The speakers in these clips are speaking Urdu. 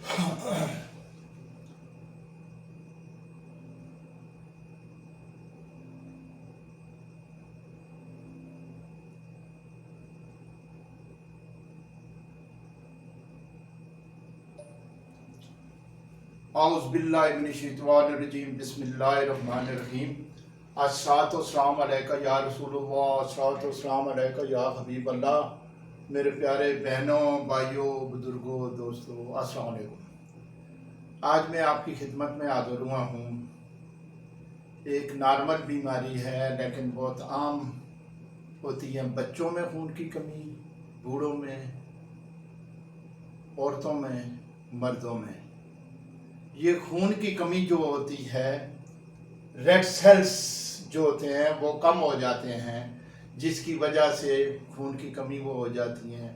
اعوذ باللہ من الشیطان الرجیم بسم اللہ الرحمن الرحیم الصلاۃ والسلام علیکہ یا رسول اللہ، الصلاۃ والسلام علیکہ یا حبیب اللہ۔ میرے پیارے بہنوں، بھائیوں، بزرگوں، دوستوں، السلام علیکم۔ آج میں آپ کی خدمت میں حاضر ہوا ہوں۔ ایک نارمل بیماری ہے لیکن بہت عام ہوتی ہے بچوں میں خون کی کمی، بوڑھوں میں، عورتوں میں، مردوں میں۔ یہ خون کی کمی جو ہوتی ہے، ریڈ سیلز جو ہوتے ہیں وہ کم ہو جاتے ہیں، جس کی وجہ سے خون کی کمی وہ ہو جاتی ہیں،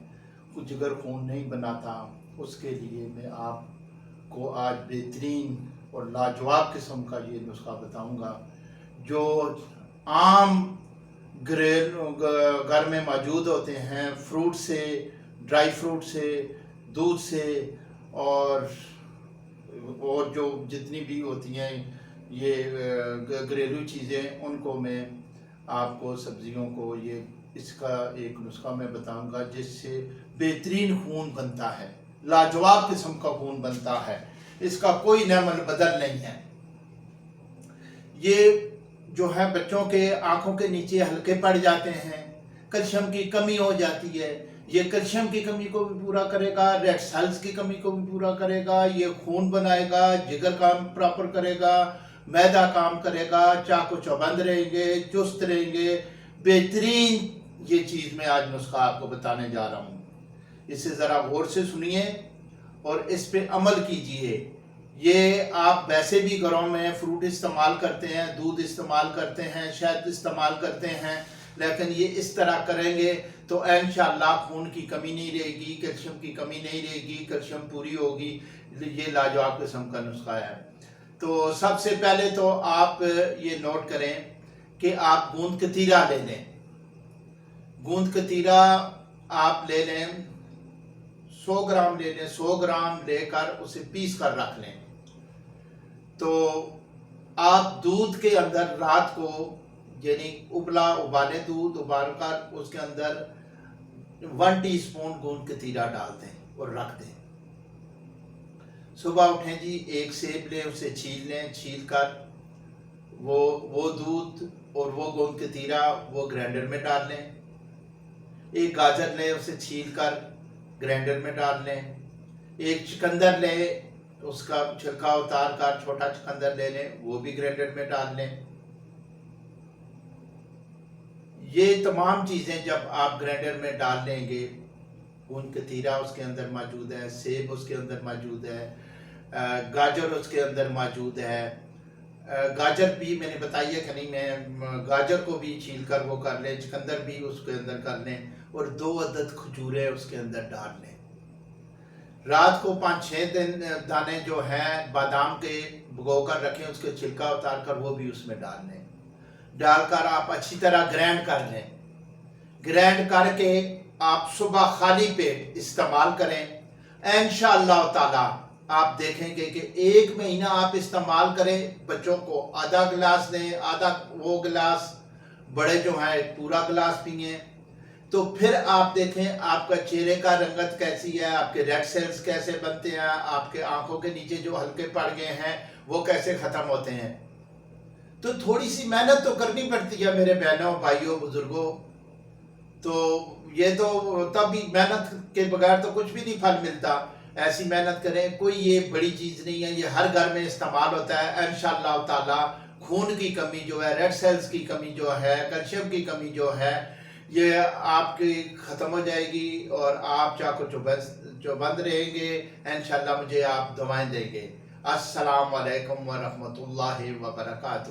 جگر خون نہیں بناتا۔ اس کے لیے میں آپ کو آج بہترین اور لاجواب قسم کا یہ نسخہ بتاؤں گا جو عام گھر میں موجود ہوتے ہیں، فروٹ سے، ڈرائی فروٹ سے، دودھ سے، اور جو جتنی بھی ہوتی ہیں یہ گھریلو چیزیں، ان کو میں آپ کو سبزیوں کو اس کا ایک نسخہ میں بتاؤں گا جس سے بہترین خون بنتا ہے، لاجواب قسم کا خون بنتا ہے، اس کا کوئی نعم البدل نہیں ہے۔ یہ جو ہے بچوں کے آنکھوں کے نیچے ہلکے پڑ جاتے ہیں، کیلشیم کی کمی ہو جاتی ہے، یہ کیلشیم کی کمی کو بھی پورا کرے گا، ریڈ سیلز کی کمی کو بھی پورا کرے گا، یہ خون بنائے گا، جگر کام پراپر کرے گا، معدہ کام کرے گا، چاقو چوبند رہیں گے، چست رہیں گے۔ بہترین یہ چیز میں آج نسخہ آپ کو بتانے جا رہا ہوں، اسے ذرا غور سے سنیے اور اس پہ عمل کیجئے۔ یہ آپ ویسے بھی گھروں میں فروٹ استعمال کرتے ہیں، دودھ استعمال کرتے ہیں، شہد استعمال کرتے ہیں، لیکن یہ اس طرح کریں گے تو انشاءاللہ خون کی کمی نہیں رہے گی، کیلشیم کی کمی نہیں رہے گی، کیلشیم پوری ہوگی۔ یہ لاجواب قسم کا نسخہ ہے۔ تو سب سے پہلے تو آپ یہ نوٹ کریں کہ آپ گوند کتیرا لے لیں۔ گوند کتیرا آپ لے لیں، 100 گرام لے لیں، 100 گرام لے کر اسے پیس کر رکھ لیں۔ تو آپ دودھ کے اندر رات کو، یعنی ابالے دودھ ابال کر اس کے اندر 1 ٹی اسپون گوند کتیرا ڈال دیں اور رکھ دیں۔ صبح اٹھیں جی، ایک سیب لیں، اسے چھیل لیں، چھیل کر وہ دودھ اور وہ گوند کتیرا وہ گرینڈر میں ڈال لیں۔ ایک گاجر لیں، اسے چھیل کر گرینڈر میں ڈال لیں۔ ایک چقندر لیں، اس کا چھلکا اتار کر چھوٹا چقندر لے لیں، وہ بھی گرینڈر میں ڈال لیں۔ یہ تمام چیزیں جب آپ گرینڈر میں ڈال لیں گے، گوند کتیرا اس کے اندر موجود ہے، سیب اس کے اندر موجود ہے، گاجر اس کے اندر موجود ہے۔ گاجر بھی میں نے بتائی ہے کہ نہیں، میں گاجر کو بھی چھیل کر وہ کر لیں، چقندر بھی اس کے اندر کر لیں، اور 2 عدد کھجوریں اس کے اندر ڈال لیں۔ رات کو 5-6 دانے جو ہیں بادام کے بھگو کر رکھیں، اس کے چھلکا اتار کر وہ بھی اس میں ڈال لیں۔ ڈال کر آپ اچھی طرح گرینڈ کر لیں۔ گرینڈ کر کے آپ صبح خالی پیٹ استعمال کریں۔ انشاءاللہ تعالی آپ دیکھیں گے کہ 1 مہینہ آپ استعمال کریں، بچوں کو آدھا گلاس دیں، آدھا وہ گلاس، بڑے جو ہیں پورا گلاس پئیں، تو پھر آپ دیکھیں آپ کا چہرے کا رنگت کیسی ہے، آپ کے ریڈ سیلز کیسے بنتے ہیں، آپ کے آنکھوں کے نیچے جو ہلکے پڑ گئے ہیں وہ کیسے ختم ہوتے ہیں۔ تو تھوڑی سی محنت تو کرنی پڑتی ہے میرے بہنوں، بھائیوں، بزرگوں۔ تو یہ تو تبھی محنت کے بغیر تو کچھ بھی نہیں پھل ملتا۔ ایسی محنت کریں، کوئی یہ بڑی چیز نہیں ہے، یہ ہر گھر میں استعمال ہوتا ہے۔ انشاءاللہ تعالی خون کی کمی جو ہے، ریڈ سیلز کی کمی جو ہے، کیلشیم کی کمی جو ہے، یہ آپ کی ختم ہو جائے گی اور آپ چاقو چوبند رہیں گے۔ انشاءاللہ مجھے آپ دعائیں دیں گے۔ السلام علیکم ورحمۃ اللہ وبرکاتہ۔